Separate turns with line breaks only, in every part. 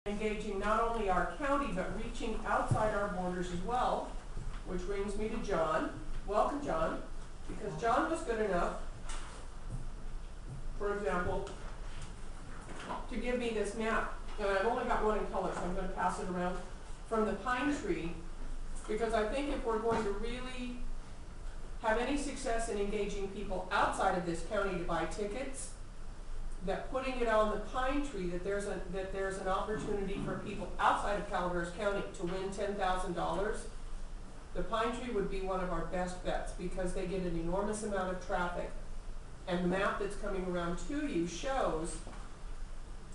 engaging not only our county, but reaching outside our borders as well, which brings me to John. Welcome, John, because John was good enough, for example, to give me this map, and I've only got one in color, so I'm going to pass it around, from the pine tree, because I think if we're going to really have any success in engaging people outside of this county to buy tickets, that putting it on the pine tree, that there's an opportunity for people outside of Calaveras County to win $10,000. The pine tree would be one of our best bets because they get an enormous amount of traffic, and the map that's coming around to you shows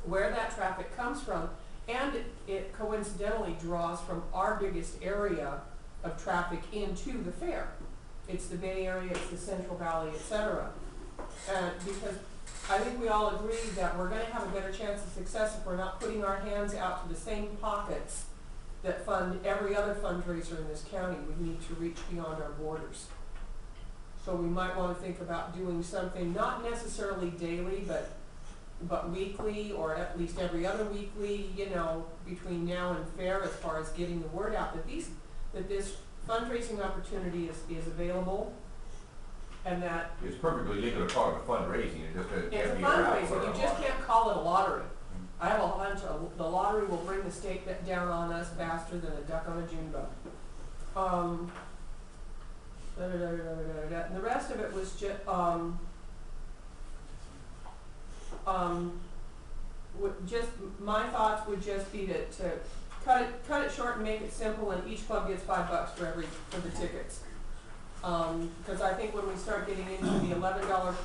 where that traffic comes from, and it coincidentally draws from our biggest area of traffic into the fair. It's the Bay Area, it's the Central Valley, etc. Because I think we all agree that we're going to have a better chance of success if we're not putting our hands out to the same pockets that fund every other fundraiser in this county. We need to reach beyond our borders. So we might want to think about doing something, not necessarily daily, but weekly, or at least every other weekly, you know, between now and fair, as far as getting the word out that this fundraising opportunity is available. And that
it's perfectly legal to call it a fundraising. It just
it's
can't
a
be
fundraiser. You just can't call it a lottery. I have a hunch the lottery will bring the state down on us faster than a duck on a June bug. And the rest of it was just my thoughts would just be to cut it short and make it simple, and each club gets $5 for the tickets. Because I think when we start getting into the $11,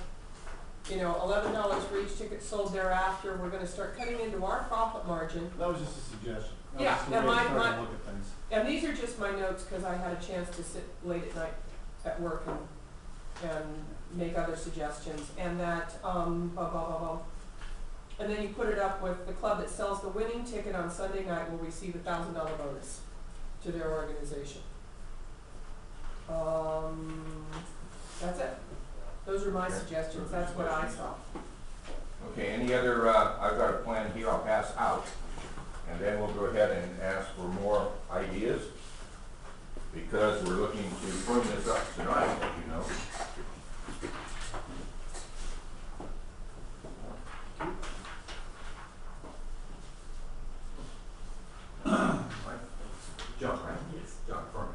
$11 for each ticket sold thereafter, we're going to start cutting into our profit margin.
That was just a suggestion.
Yeah, and
look at things.
And these are just my notes because I had a chance to sit late at night at work and make other suggestions. And that, and then you put it up with the club that sells the winning ticket on Sunday night will receive a $1,000 bonus to their organization. That's it. Those are my suggestions. That's what I saw.
Okay, any other, I've got a plan here I'll pass out, and then we'll go ahead and ask for more ideas, because we're looking to firm this up tonight, as you know. John, right? Yes. John, firm it.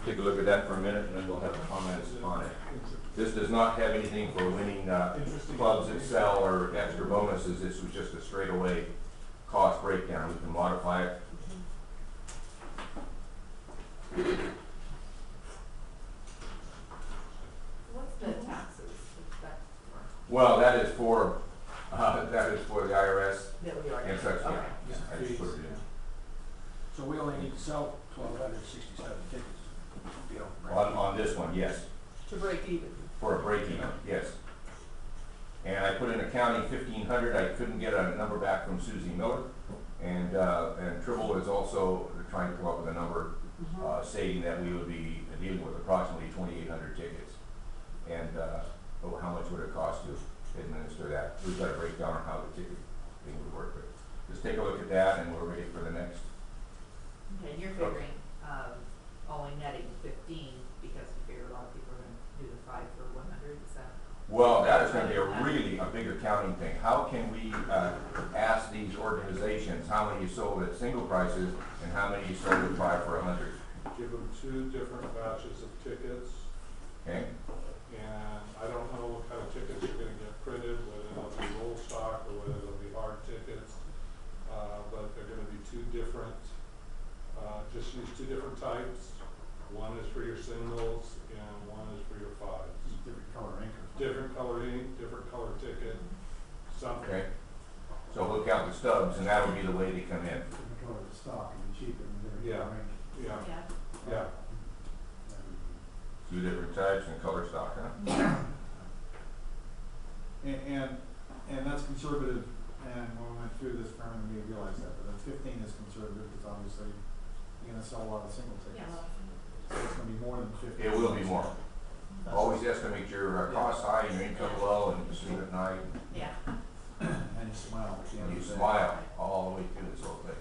Take a look at that for a minute, and then we'll have comments on it. This does not have anything for winning clubs that sell or extra bonuses. This was just a straightaway cost breakdown. We can modify it.
What's the taxes that for?
Well, that is for the IRS and such.
Okay.
Yeah, I just put it in.
So we only need to sell 1,267 tickets.
On this one, yes.
To break even.
For a break even, yes. And I put in accounting 1,500. I couldn't get a number back from Susie Miller, and Tribble is also trying to come up with a number stating that we would be dealing with approximately 2,800 tickets. And how much would it cost to administer that? We've got to break down on how the ticket thing would work. But just take a look at that, and we're ready for the next.
Okay, and you're figuring only netting 15 because you figure a lot of people are going to do the 5 for 100. Is that?
Well, that is going to be a big accounting thing. How can we ask these organizations how many you sold at single prices and how many you sold at 5 for 100?
Give them 2 different batches of tickets.
Okay.
And I don't know what kind of tickets you're going to get printed, whether they'll be roll stock or whether they'll be hard tickets. But they're going to be 2 different, just use 2 different types. One is for your singles and one is for your 5s.
Different color ink.
Different color ink, different color ticket, something.
Okay. So we'll count the stubs, and that'll be the way they come in.
Different color of stock and cheaper than different
Yeah.
color ink.
Yeah,
Yeah.
yeah.
2 different types and color stock, huh?
And that's conservative, and when we went through this firm, we realized that, but the 15 is conservative because obviously you're going to sell a lot of single tickets.
Yeah.
So it's going to be more than 50.
It will be more. Always estimate your costs high and your income low and you sleep at night
Yeah.
And you smile at the end
and you
of the day.
smile all the way through this whole thing.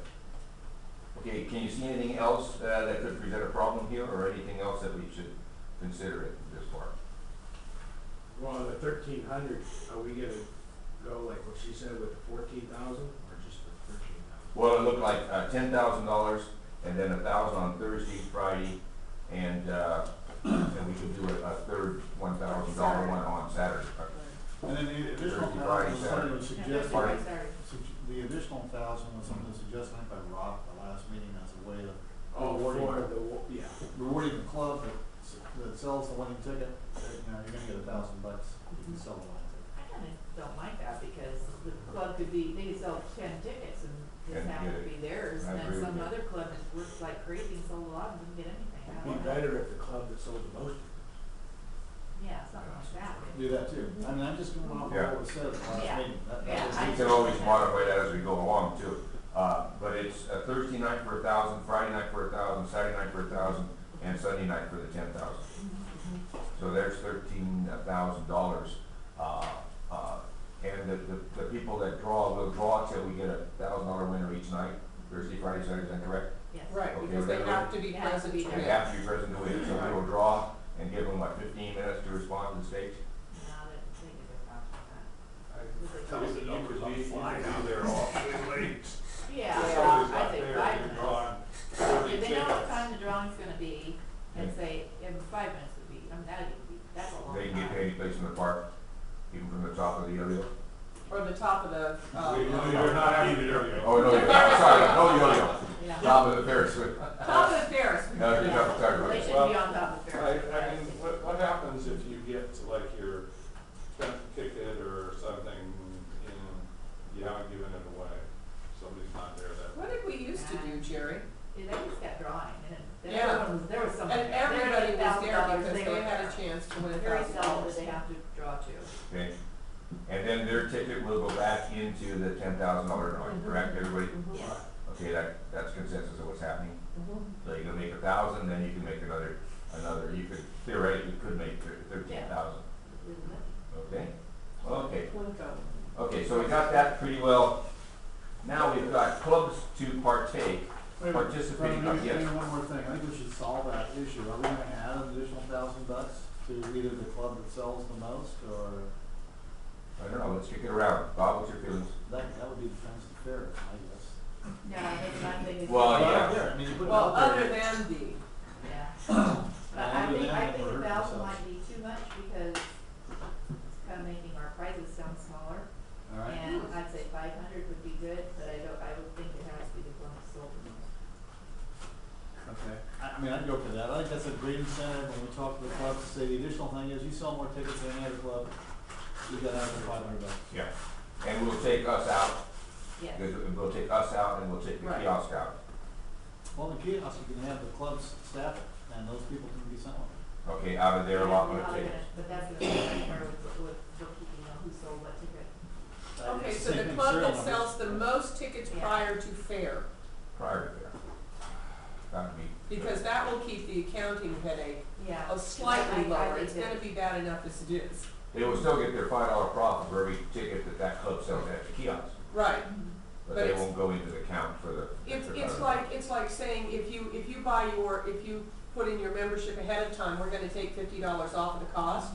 Okay, can you see anything else that could present a problem here or anything else that we should consider at this part?
Well, the 1,300, are we gonna go like what she said with the 14,000 or just the 13,000?
Well, it looked like $10,000 and then 1,000 on Thursday, Friday, and we could do a third $1,000 one on Saturday.
And then the additional
Thursday,
1,000
Friday,
was something that was
And
suggested,
Friday.
the additional 1,000 was something suggested, I think by Rob, the last meeting, as a way of
Oh,
rewarding,
for the, yeah.
rewarding the club that sells the winning ticket. You know, you're gonna get $1,000 if you sell the winning ticket.
I kinda don't like that because the club could be, they could sell 10 tickets and this
And
happen
get
to
it.
be theirs,
I
and then
agree
some
with you.
other club just works like crazy and sold a lot and didn't get anything. I
It'd
don't
be
know.
better if the club that sold the most.
Yeah, something like that.
Do that too. I mean, I'm just going off of
Yeah.
what was said at the last
Yeah.
meeting. That
Yeah,
was
I-
We can always modify that as we go along too. But it's a Thursday night for 1,000, Friday night for 1,000, Saturday night for 1,000, and Sunday night for the 10,000. So there's $13,000. And the people that draw will draw till we get a $1,000 winner each night, Thursday, Friday, Saturday, is that correct?
Yes.
Right,
Okay,
because they
then
have to be
They have to
present
be
to
there.
They
win.
have to be present to win, so we will draw and give them, 15 minutes to respond to the stage?
No, that, they could go faster than
I
that.
tell you, you could be, you could be there awfully late.
Yeah,
Somebody's
so
not
I think
there,
5
you're
minutes.
gone.
If they know what
Tickets.
time the drawing's gonna be, and
Yeah.
say, in 5 minutes would be, that would be, that's a long time.
They can get to any place in the park, even from the top of the yo-yo?
Or the top of the,
You're not having to do it.
Oh, no, sorry, no yo-yo,
Yeah.
top of the Ferris wheel.
top of the Ferris.
No, you're not sorry about
They
that.
shouldn't be on top of the
I
fair.
mean, what happens if you get to like your 10th ticket or something and you haven't given it away? Somebody's not there that.
What did we used to do, Jerry?
Yeah, they just kept drawing, and then
Yeah.
everyone was, there was something.
And everybody was there because
$1,000,
they
were
had a
there.
chance to win
Very seldom
$1,000.
did they have to draw two.
Okay, and then their ticket will go back into the $10,000 drawing, correct, everybody?
Yes.
Okay, that's consensus of what's happening.
Mhm.
So you're gonna make 1,000, then you can make another, you could theoretically could make 13,000, okay? Okay, okay, so we got that pretty well. Now we've got clubs to partake,
Wait a minute,
participating,
maybe
yes.
one more thing. I think we should solve that issue. Are we gonna add an additional $1,000 to either the club that sells the most, or
I don't know, let's kick it around. Bob, what's your feelings?
that would be the friends of the fair, I guess.
No, that's not big.
Well,
But I
yeah.
don't care. I mean, you put it
Well,
out there.
other than the,
Yeah. But
And
I
other
think,
than
I
that,
think
we're hurting
1,000
ourselves.
might be too much because it's kind of making our prizes sound smaller.
All right.
And I'd say 500 would be good, but I would think it has to be the one that sold the most.
Okay. I mean, I'd go for that. I think that's a great incentive when we talk to the clubs to say the additional thing is you sell more tickets than any other club, you got out for $500.
Yeah. And we'll take us out,
Yes.
we'll take us out and we'll take the
Right.
kiosk out.
Well, the kiosk, you can have the clubs staff it, and those people can be sent one.
Okay, out of their allotment of
Now they're
tickets.
gonna- But that's gonna be somewhere with bookkeeping, who sold what ticket.
okay,
It's
so
same
the
thing,
club
serial
that
numbers.
sells the most tickets
Yeah.
prior to fair,
Prior to there. That'd be.
because that will keep the accounting headache
Yeah.
slightly
I
lower.
think
It's
that-
gonna be bad enough as it is.
They will still get their $5 profit for every ticket that club sells at the kiosk,
Right.
but
But
they
it's-
won't go into the count for the.
It's
extra
it's like saying if you put in your membership ahead of time, we're gonna take $50 off of the cost.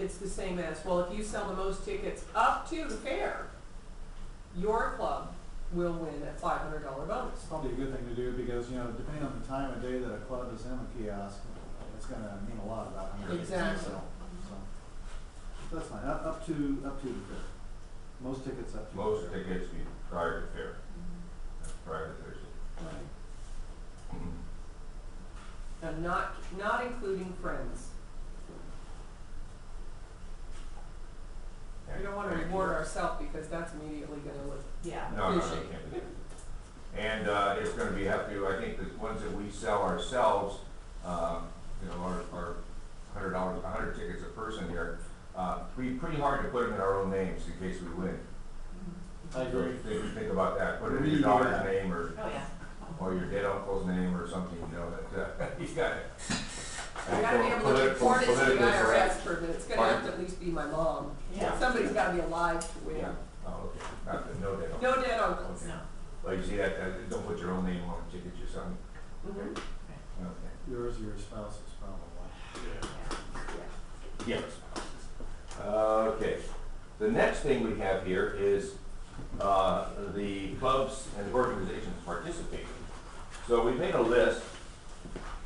It's the same as, well, if you sell the most tickets up to the fair, your club will win a $500 bonus.
It's probably a good thing to do because, depending on the time of day that a club is in a kiosk, it's gonna mean a lot about how many tickets they
Exactly.
sell. So, that's fine, up to the fair. Most tickets up to. the
Most
fair.
tickets be prior to fair, prior to Thursday. Mhm.
And not including friends. We don't wanna reward ourselves because that's immediately gonna look,
Yeah.
No, no,
Appreciate
you can't do that. And, it's gonna I think the ones that we sell ourselves, our $100 tickets a person here, be pretty hard to put them in our own names in case we win.
I agree.
Think about that, put it in your
Really
daughter's
bad.
name or
Oh, yeah.
your dead uncle's name or something, that, you got it.
I gotta be able to report it to the
politically correct.
IRS, but it's gonna have to at least be my mom.
Yeah.
Somebody's gotta be alive to win.
Yeah, oh, okay, not, no dead.
No dead uncles.
No.
Well, you see that, don't put your own name on the ticket, your son.
Mhm.
Okay.
Yours or your spouse's probably.
Yeah.
Yeah.
Yes. Okay, the next thing we have here is, the clubs and organizations participating. So we made a list.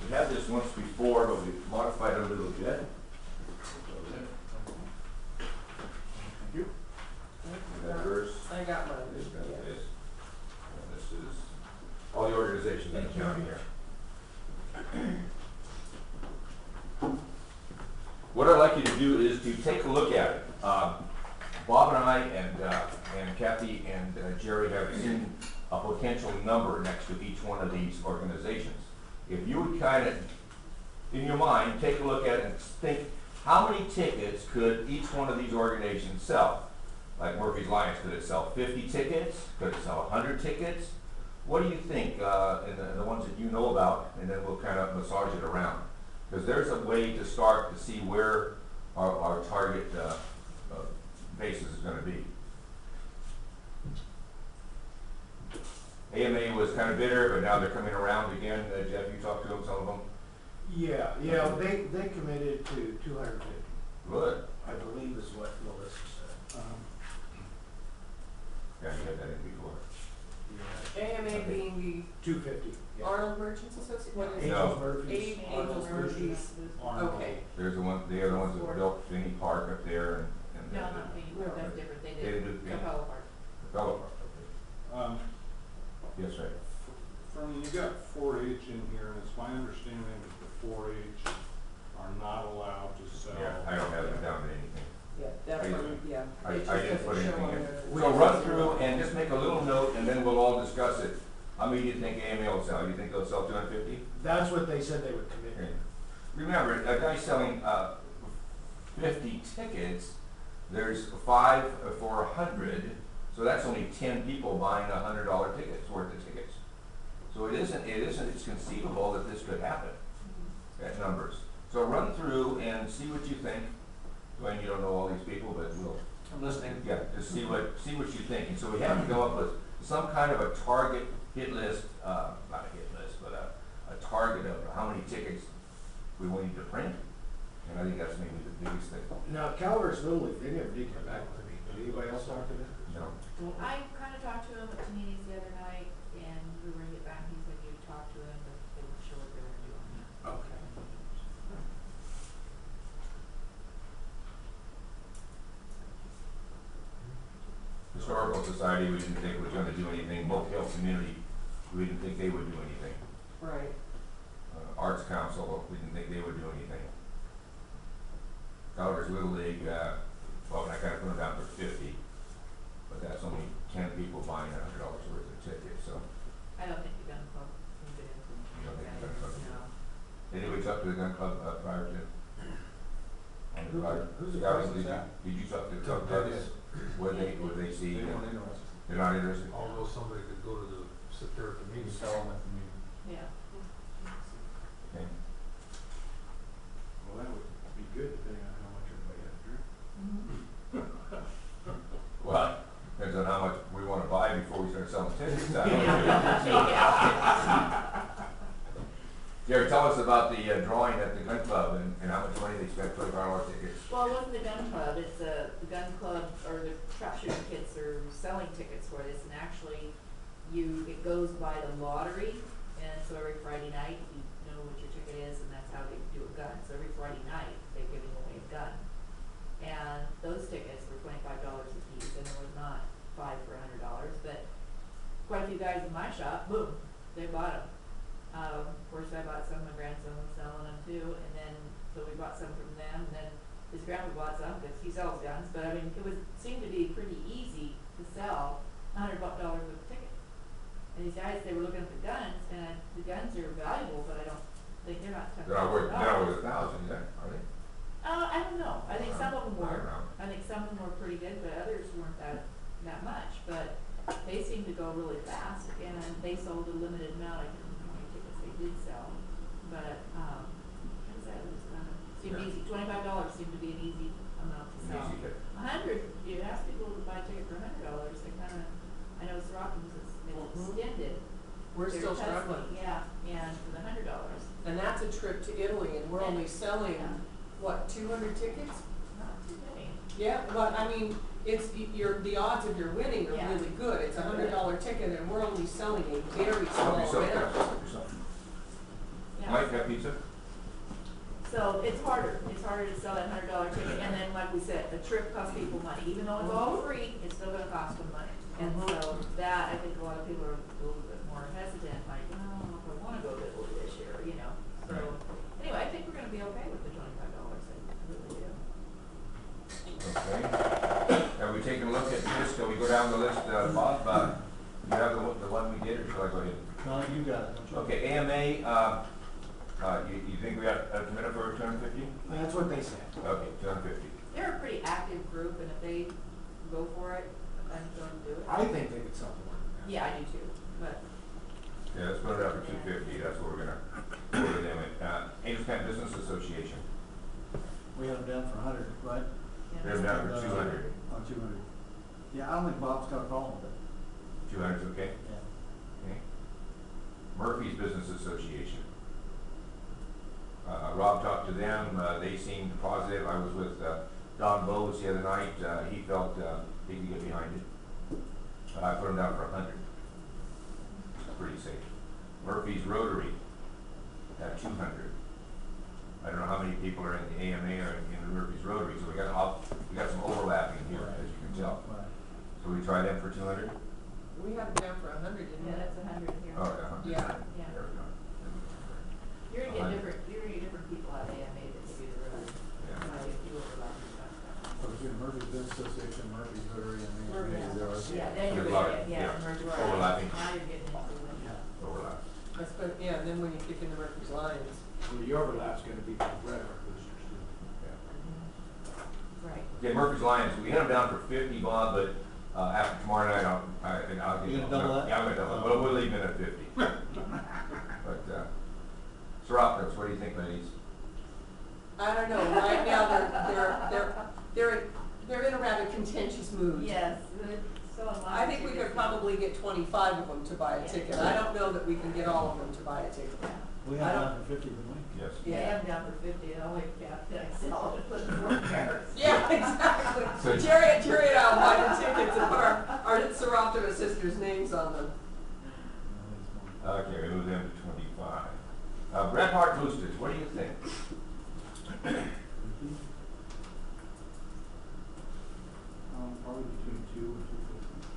We had this once before, but we modified it a little bit.
Thank you.
Is that yours?
I got mine.
This, got
Yeah.
this. And this is all the organizations in the county here. What I'd like you to do is to take a look at it. Bob and I and Kathy and Jerry have seen a potential number next to each one of these organizations. If you would kind of, in your mind, take a look at it and think, how many tickets could each one of these organizations sell? Like Murphy's Lions, could it sell 50 tickets? Could it sell 100 tickets? What do you think, in the ones that you know about, and then we'll kind of massage it around? Because there's a way to start to see where our target basis is going to be. AMA was kind of bitter, but now they're coming around again. Jeff, you talked to them, some of them?
Yeah, they committed to 250,
Good.
I believe is what Melissa said.
Yeah, you had that in before.
Yeah,
AMA being
250.
the
Yeah.
Arnold Merchants Association, what is it?
No.
Angels Murphys.
Angels Murphys. Okay.
There's the one, they are the ones that built Finney Park up there and.
No, not me,
No.
that's different, they
They
did
did, yeah.
Capella Park.
Capella Park, okay. Yes, sir.
From, you got 4-H in here, and it's my understanding that the 4-H are not allowed to sell.
Yeah, I don't have it down to anything.
Yeah, that's what, yeah.
I
It just
didn't put
doesn't show
anything
on
in.
there.
So run through and just make a little note and then we'll all discuss it. How many do you think AMA will sell? You think they'll sell 250?
That's what they said they would commit
Okay.
to.
Remember, a guy selling 50 tickets, there's 5 for 100, so that's only 10 people buying $100 tickets worth of tickets. So it's conceivable that this could happen at numbers. So run through and see what you think. Dwayne, you don't know all these people, but we'll.
I'm listening.
Yeah, just see what you think. And so we have to come up with some kind of a target hit list, not a hit list, but a target of how many tickets we want you to print. And I think that's maybe the biggest thing.
Now, Calvert's Little League, they never did come back to me. Did anybody else talk to them?
No.
I kind of talked to him at Panini's the other night, and we were gonna get back, he said you talked to him, but they weren't sure what they were gonna do on that.
Okay.
Historical Society, we didn't think was gonna do anything. Motel Community, we didn't think they would do anything.
Right.
Arts Council, we didn't think they would do anything. Calvert's Little League, well, I kinda put them down for 50, but that's only 10 people buying $100 worth of tickets, so.
I don't think the gun club can get into it.
You don't think the gun club can?
No.
Anybody talk to the gun club prior to? On the prior?
Who's the
Gavin,
president?
did you talk to the clubs? Would they see?
They weren't interested.
They're not interested?
Although somebody could go to sit there at the meeting.
Sell them at the meeting.
Yeah.
Okay.
Well, that would be good depending on how much everybody has to drink.
Well, depends on how much we wanna buy before we start selling tickets. I don't know.
Yeah.
Jerry, tell us about the drawing at the gun club and how much money they spent for $25 tickets.
Well, it wasn't the gun club, it's the gun club, or the trap shooting kids are selling tickets for this, and actually, it goes by the lottery, and so every Friday night, you know what your ticket is, and that's how they do a gun, so every Friday night, they're giving away a gun. And those tickets were $25 a piece, and it was not 5 for $100, but quite a few guys in my shop, boom, they bought them. Of course, I bought some, my grandson was selling them too, and then, so we bought some from them, and then his grandpa bought some, because he sells guns, but I mean, seemed to be pretty easy to sell $100 worth of tickets. And these guys, they were looking at the guns, and the guns are valuable, but I don't think they're not $10,000.
They're not worth 1,000, are they?
I don't know, I think some of them
I don't
were,
know.
I think some of them were pretty good, but others weren't that much, but they seemed to go really fast, and they sold a limited amount, I can't remember how many tickets they did sell, but, what is that, it was seemed
Yeah.
easy, $25 seemed to be an easy amount to
An
sell.
easy hit.
100, you ask people to buy a ticket for $100, they kinda, I know Sorokin's they've extended.
We're
their
still
testing,
struggling.
Yeah, and for the $100,
And that's a trip to Italy, and we're only selling,
Yeah.
what, 200 tickets?
not too many.
Yeah, but I mean, it's, the odds of your winning are
Yeah.
really good. It's a $100 ticket, and we're only selling a very small
Help yourself,
amount.
Chris, help yourself.
Yeah.
Mike, got pizza?
So it's harder to sell that $100 ticket, and then like we said, the trip costs people money, even though it's all free, it's still gonna cost them money. And so that, I think a lot of people are a little bit more hesitant, like, oh, I don't know if I wanna go to Italy this year, you know? So, anyway, I think we're gonna be okay with the $25, I really do.
Okay. Have we taken a look at this? Shall we go down the list, Bob? You have the one we did, or shall I go ahead?
No, you got it, don't you?
Okay, AMA, you think we have a commitment for 250?
That's what they said.
Okay, 250.
They're a pretty active group, and if they go for it, I'm going to do it.
I think they could sell more than that.
Yeah, I do too, but,
Yeah, let's put it up for 250, that's what we're gonna order them at. Angels Camp Business Association,
We have them down for 100, right?
yeah.
they're down for 200.
On 200. Yeah, I don't think Bob's got a problem with it.
200 is okay?
Yeah.
Okay. Murphy's Business Association. Rob talked to them, they seemed positive. I was with Don Bowes the other night, he felt he could get behind it. I put him down for 100. It's pretty safe. Murphy's Rotary at 200. I don't know how many people are in the AMA or in the Murphy's Rotary, so we got some overlapping here, as you can tell.
Right.
So we try them for 200?
We have it down for 100, didn't we?
Yeah, that's 100 here.
Oh, yeah, 100.
Yeah.
Yeah.
There we go.
You're gonna
100.
get different people out of AMA that give you the road.
Yeah.
If you overlap and stuff.
So between Murphy's Business Association, Murphy's Rotary, and the
Murphy's.
there are.
Yeah, then you're
There's a lot
gonna
of-
get,
yeah,
merge right.
overlapping.
Now you're getting into it.
Yeah.
Overlap.
That's good, yeah, and then when you kick in the Murphy's Lions.
Well, the overlap's gonna be for Red Rock boosters too.
Yeah.
Right.
Okay, Murphy's Lions, we had them down for 50, Bob, but after tomorrow night, I'll get.
You gonna double that?
Yeah, I'm gonna double it, but we'll leave it at 50. But, Sorokas, what do you think, ladies?
I don't know, right now, they're in a rather contentious mood.
Yes, it's so in line.
I think we could probably get 25 of them to buy a
Yeah.
ticket. I don't know that we can get all of them to buy a ticket.
We
I
have
don't-
down for 50, didn't we?
Yes.
Yeah, I'm down for 50, and I'll wait, yeah, I sell it and put it in work there.
Yeah, exactly.
So-
Jerry and I'll buy the tickets and put our Soroka sisters' names on them.
Okay, we move them to 25. Bret Hart Boosters, what do you think?
Probably between 2 and 250.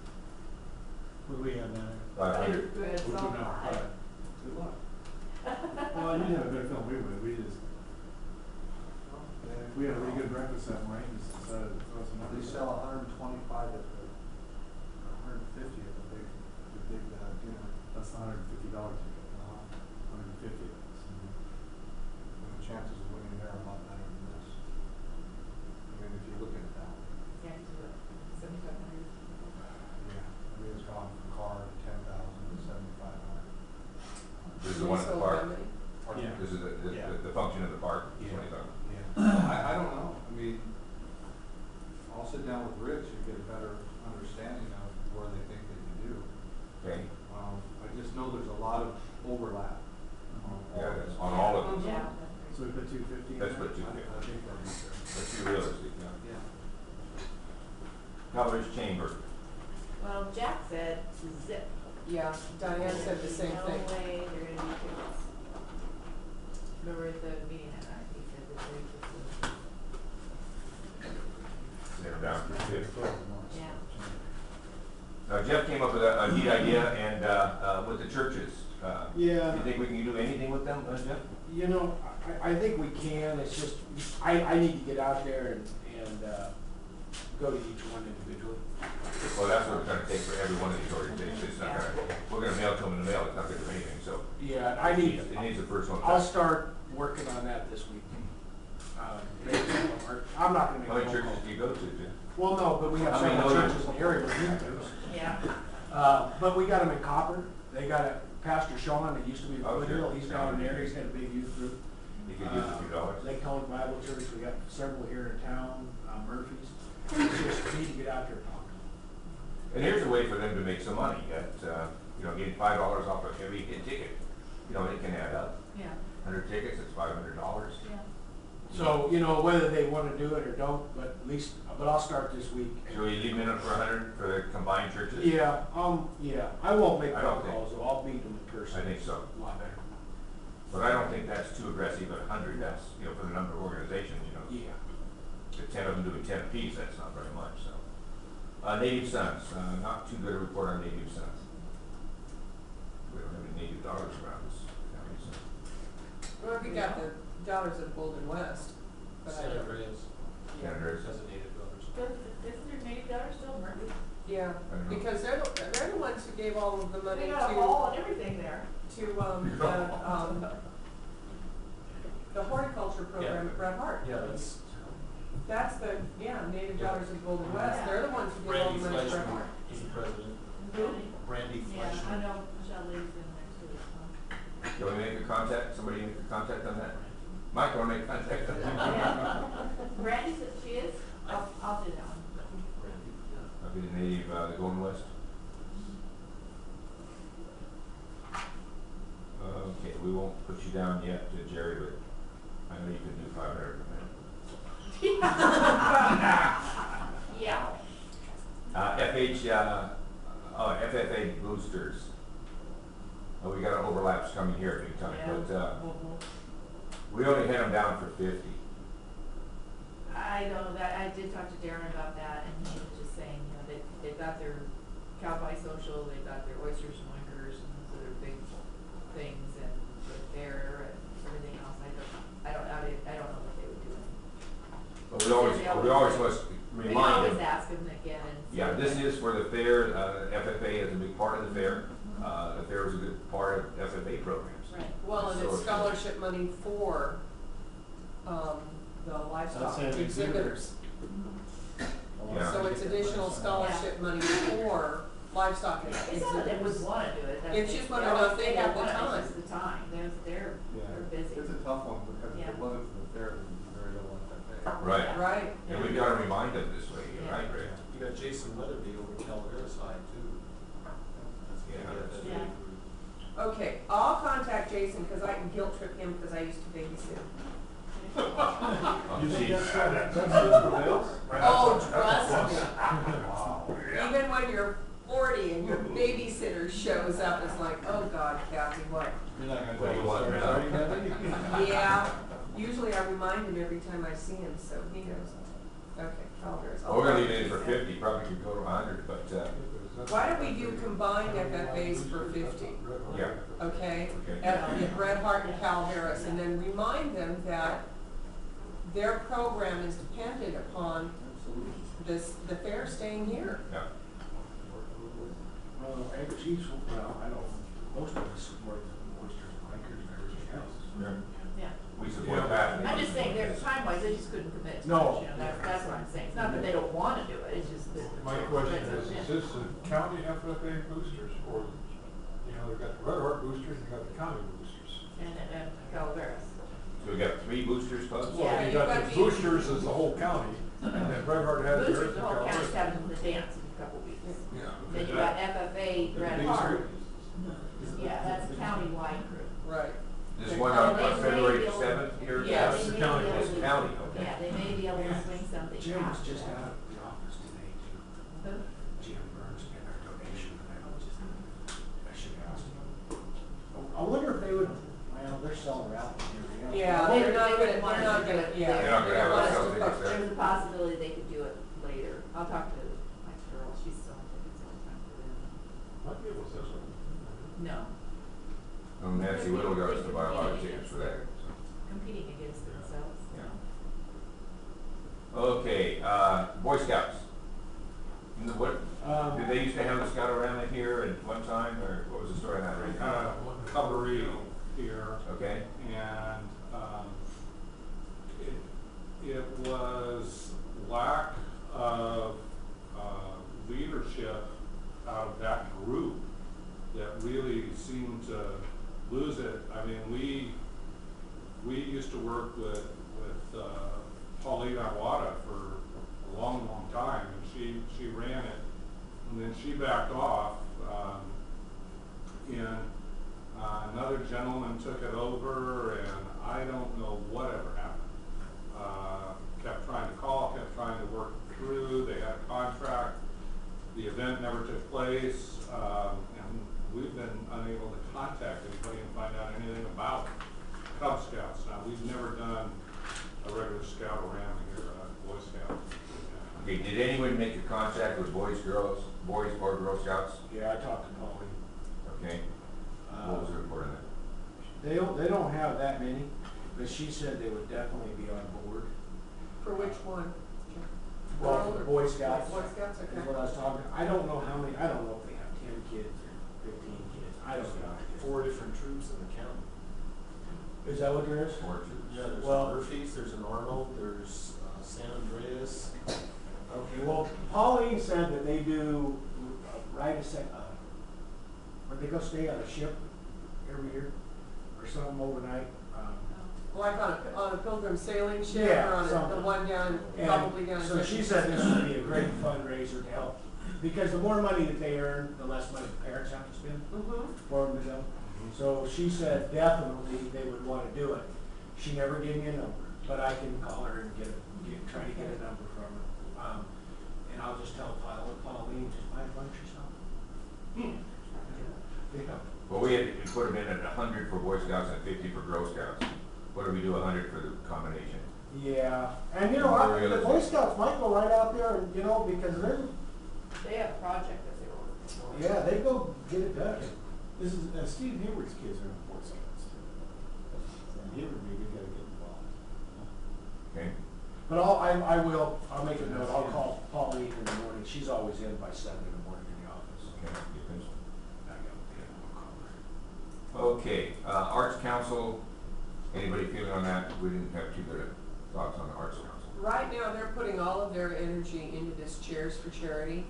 What do we have down there?
500?
Good, it's
We'll
all
do now
high.
5. Good luck.
Well, I usually have a better feeling we would, we just, if we had a really good breakfast that morning, just decided to throw some
They
numbers.
sell 125 at the, 150 at the big dinner.
That's the $150 ticket. 150.
And the chances of winning there are a lot better than this. I mean, if you look at it that way.
Yeah, it's what, 7,500?
Yeah. I mean, it's gone from car to 10,000 to 7,500.
This is the one at the
So
park?
how many?
Yeah.
This is
Yeah.
the function of the park,
Yeah.
20,000.
Yeah. I don't know. I mean, I'll sit down with Rich and get a better understanding of where they think they can do.
Okay,
I just know there's a lot of overlap.
yeah, that's on all of them.
Yeah.
So we put 250?
Let's put
I
250.
think that'd be fair.
Let's be realistic, yeah.
Yeah.
Colors Chamber,
Well, Jack said zip.
Yeah, Diane said the same thing.
No way they're gonna be tickets. Remember at the meeting that night, he said that they just,
they're down for 50.
yeah.
Jeff came up with a neat idea, and with the churches, do
Yeah.
you think we can do anything with them, Jeff?
You know, I think we can, it's just, I need to get out there and go to each one individually.
Well, that's what it's gonna take for every one of these organizations. It's not gonna, we're gonna mail it to them in the mail, it's not gonna do anything, so.
Yeah, I need,
It needs a personal
I'll
touch.
start working on that this week. I'm not gonna make
How
a
many
phone
churches
call.
do you go to, Jim?
Well, no, but we have
How many
several
know you?
churches in the area we need to.
Yeah.
But we got them in Copper. They got a Pastor Sean that used to be in
Oh, sure.
Woodville. He's down there. He's got a big youth group.
You could use a few dollars.
Lake County Bible Church, we got several here in town, Murphy's. It's just need to get out there and talk.
And here's a way for them to make some money at, getting $5 off of every hit ticket. It can add up.
Yeah,
100 tickets, it's $500.
yeah.
So, whether they wanna do it or don't, but at least, but I'll start this week.
So we leave it up for 100 for the combined churches?
Yeah, I won't make
I don't
phone
think-
calls, though, I'll meet them in person.
I think so.
A lot better.
But I don't think that's too aggressive at 100, that's, for the number of organizations,
Yeah.
the 10 of them doing 10 apiece, that's not very much, so. Native Sons, not too good a report on Native Sons. We don't have any native dollars around this county, so.
Well, we got the Daughters of Golden West. But I
San
don't-
Andreas
Canada is,
has a native daughters.
Isn't there native daughter still Murphy?
Yeah,
I don't know.
because they're the ones who gave all of the money
They got a
to,
hall and everything there.
the horticulture program at Bret Harte.
Yeah,
That's the, Native Daughters of Golden West,
Yeah.
they're the ones who gave all
Randy
the money to Bret
Fleischman
Harte.
is the president.
Who?
Randy
Yeah, I
Fleischman.
know Michelle Lee's in there too.
can we make a contact, somebody make a contact on that? Mike, wanna make contact on that?
Yeah. Brandy said she is, I'll do that one.
Randy, yeah.
I'll be the native, the Golden West. Okay, we won't put you down yet, Jerry, but I know you can do 500 a minute.
Yeah.
FFA boosters. Oh, we got overlaps coming here big time,
Yeah.
but, we only had them down for 50.
I know that, I did talk to Darren about that, and he was just saying, they've got their cowboy social, they've got their oysters and oinkers, and those are their big things, and the fair and everything else. I don't know what they would do.
But we always must
We can
remind
always
them.
ask them again and. see
Yeah,
what
this
they-
is for the fair, FFA is a big part of the fair. The fair is a good part of FFA programs.
Right.
Well, and
So
it's scholarship money for, the livestock
That's it,
exhibitors.
Yeah.
So it's additional scholarship money for livestock
It's not that they
exhibitors.
would wanna do it.
It's just whether or not they have the
want it,
time.
It's just the time, they're busy.
It's a tough one because if
Yeah.
it wasn't for the fair, there would be very little FFA.
Right.
Yeah.
Right.
And we've got to remind them this way,
Yeah.
right, Rick?
You got Jason Weatherby over at Calaveras High too.
Yeah, that's
Yeah.
Okay, I'll contact Jason, cause I can guilt trip him, cause I used to babysit.
Oh,
You think
geez.
that's good for Wales?
Oh, trust me. Even when you're 40 and your babysitter shows up, it's like, oh God, Kathy, what?
You're not gonna
What do you
tell
want
us,
now?
are you, Debbie?
Yeah, usually I remind him every time I see him, so he knows. Okay, Calaveras.
Well, we're gonna leave it in for 50, probably could go to 100, but,
Why don't we do combined FFAs for 50,
yeah,
okay?
Okay.
At Bret Harte and Calaveras, and then remind them that their program is dependent upon the fair staying here.
yeah.
Well, egg cheese, I don't, most of us support the oysters and oinkers and everything else.
Yeah.
Yeah.
We support that.
I'm just saying, there's time-wise, they just couldn't commit to
No.
much, that's what I'm saying. It's not that they don't wanna do it, it's just that.
My question
it's-
is this the county FFA boosters, or, they've got the Red Heart boosters, and you've got the county boosters?
And Calaveras.
So we got 3 boosters clubs?
Yeah,
Well, you
you've
got
got
the
the-
boosters as the whole county, and then Red Heart has theirs
Boosters,
in
the whole county's
Calaveras.
having the dance in a couple weeks.
Yeah.
Then you got FFA, Red
These
Heart,
are-
yeah, that's a countywide group.
Right.
This one on
They may
February
be able-
7th here?
Yeah,
That's
they
the
may
county.
be able
It's
to-
county, okay.
Yeah, they may be able to swing something
Jim was
out.
just out of the office today too.
Who?
Jim Burns getting our donation, and I should ask him. I wonder if they would, well, they're selling out and everything else.
Yeah,
They-
they're not
they
gonna,
wouldn't want
they're not
us to do
gonna,
it
yeah.
there.
They're not gonna have
want
us
us
sell
to
tickets
cook.
there.
There's a possibility they could do it later. I'll talk to my girl, she's selling tickets all the time for them.
Might be able to sell some.
No,
Nancy Whittle got us to buy a lot of tickets for that. so.
competing against themselves,
Yeah.
no.
Okay, Boy Scouts. What, did they used to have a scout around here at one time, or what was the story on that? Rick?
Recovery here,
Okay,
and, it was lack of, leadership out of that group that really seemed to lose it. I mean, we used to worked with Pauline Iwata for a long, long time, and she ran it, and then she backed off, and another gentleman took it over, and I don't know whatever happened. Kept trying to call, kept trying to work through, they had a contract, the event never took place, and we've been unable to contact anybody and find out anything about Cub Scouts. Now, we've never done a regular scout around here, Boy Scouts.
Okay, did anyone make a contact with boys or Girl Scouts?
Yeah, I talked to Pauline.
Okay, what was the report on that?
They don't have that many, but she said they would definitely be on board.
For which one?
Well, for the Boy Scouts.
Boy Scouts,
Is
okay.
what I was talking, I don't know how many, I don't know if they have 10 kids or 15 kids, I don't know.
4 different troops in the county.
Is that what there is?
Or two?
Yeah, there's
Well-
Murphy's, there's an Arnold, there's San Andreas.
Okay, well, Pauline said that they do where they go stay on a ship every year or something overnight.
Like on a pilgrim sailing ship,
Yeah,
or on the
something.
one down,
And
probably down.
so she said this would be a great fundraiser to help, because the more money that they earn, the less money the parents have to spend
Mm-hmm.
for them to go. So she said definitely they would want to do it. She never gave me a number, but I can call her and try to get a number from her. And I'll just tell Pauline, just buy a bunch or something. Yeah.
Well, we had to put them in at 100 for Boy Scouts and 50 for Girl Scouts. What do we do 100 for the combination?
Yeah, and you know, the Boy Scouts might go right out there and, you know, because
They have a project that they were working on.
yeah, they go get it done.
This is, Steve Hayward's kids are in Boy Scouts too. And Hayward would be a good guy to get involved.
Okay,
But I'll make a note, I'll call Pauline in the morning, she's always in by 7 in the morning in the office.
okay, get this.
I'll call her.
Okay, Arts Council, anybody feeling on that? We didn't have too good of thoughts on the Arts Council.
Right now, they're putting all of their energy into this Chairs for Charity,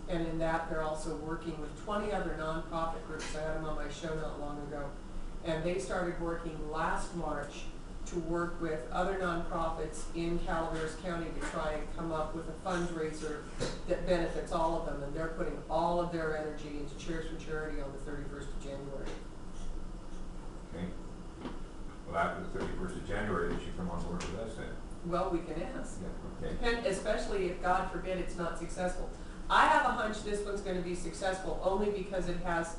and in that, they're also working with 20 other nonprofit groups. I had them on my show not long ago. And they started working last March to work with other nonprofits in Calaveras County to try and come up with a fundraiser that benefits all of them. And they're putting all of their energy into Chairs for Charity on the 31st of January.
Okay. Well, after the 31st of January, they should come on board with us then.
Well, we can ask.
Yeah, okay.
And especially if, God forbid, it's not successful. I have a hunch this one's gonna be successful only because it has,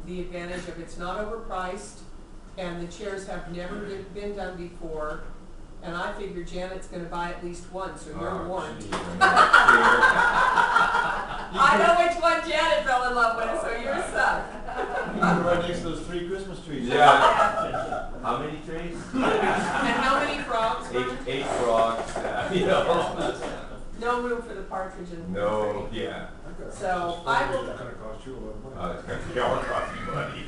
the advantage of it's not overpriced, and the chairs have never been done before, and I figure Janet's gonna buy at least one, so you're
Oh,
warned.
geez, I
I know which one Janet fell in love with, so you're stuck.
Right next to those 3 Christmas trees.
know. Yeah. How many trees?
And how many frogs?
Eight frogs, you know.
No room for the partridge in the
No,
tree.
yeah.
So I will,
That's gonna cost you a lot of money.
It's gonna cost you money.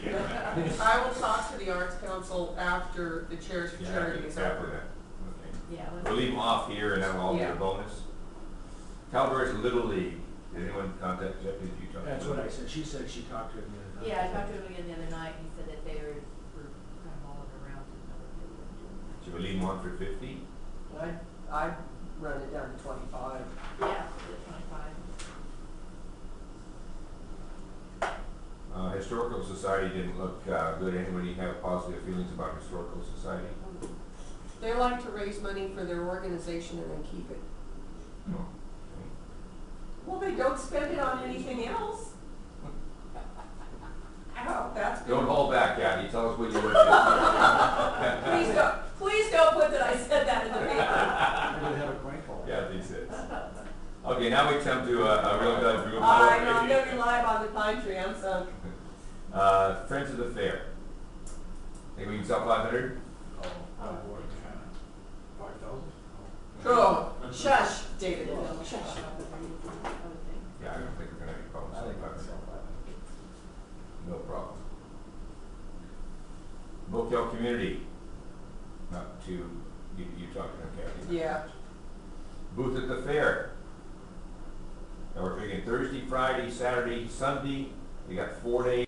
I will talk to the Arts Council after the Chairs for
Yeah,
Charity is
after
over.
that. Okay.
Yeah,
We'll leave them off here and that'll all be a
Yeah.
bonus. Calaveras Little League, did anyone contact Jeff? Did you talk to
That's
him?
what I said, she said she talked to him the other night.
yeah, I talked to him again the other night, and he said that they were kind of mulling around to know what they were doing.
Should we leave them on for 50?
I'd run it down to 25.
Yeah, the 25.
Historical Society didn't look good. Anybody have positive feelings about Historical Society?
They like to raise money for their organization and then keep it.
No.
Well, they don't spend it on anything else. Oh, that's good.
Don't hold back, Kathy. Tell us what you would do.
Please don't put that I said that in the paper.
They're gonna have a crank call.
Kathy says. Okay, now we come to a real good group.
I know, I'm gonna be live on the pine tree, I'm sunk.
Friends of the Fair. Think we can sell 500?
Oh, boy, 5,000?
Oh, shush, David, no, shush.
Yeah, I don't think we're gonna have any problems selling 500. No problem. Bocal Community. Not to, you talking to Kathy.
Yeah,
Booth at the Fair. Now we're thinking Thursday, Friday, Saturday, Sunday. We got 4 days.